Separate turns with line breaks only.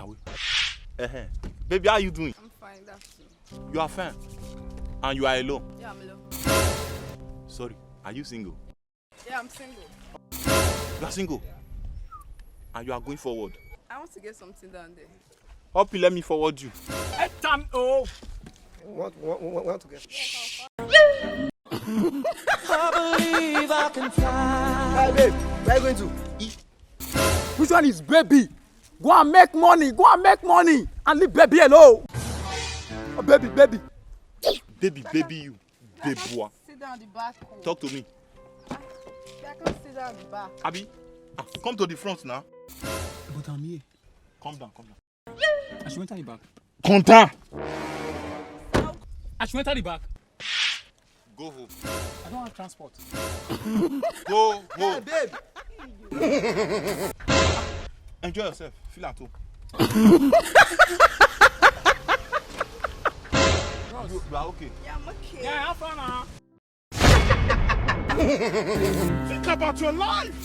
away. Baby, how are you doing?
I'm fine, that's you.
You are fine. And you are alone?
Yeah, I'm alone.
Sorry, are you single?
Yeah, I'm single.
You are single?
Yeah.
And you are going forward?
I want to get something down there.
Hope you let me forward you.
Oh!
What to get?
I believe I can fly.
Hey babe, where are you going to?
Which one is baby? Go and make money. Go and make money. And leave baby alone. Oh, baby.
Baby, you. Baby.
Sit down at the back.
Talk to me.
I can sit down at the back.
Abi, come to the front now.
But I'm here.
Calm down.
I should enter the back.
Content.
I should enter the back.
Go home.
I don't have transport.
Go home.
Hey babe.
Enjoy yourself. Feel at home. You are okay.
Yeah, I'm okay.
Yeah, have fun now.
Think about your life.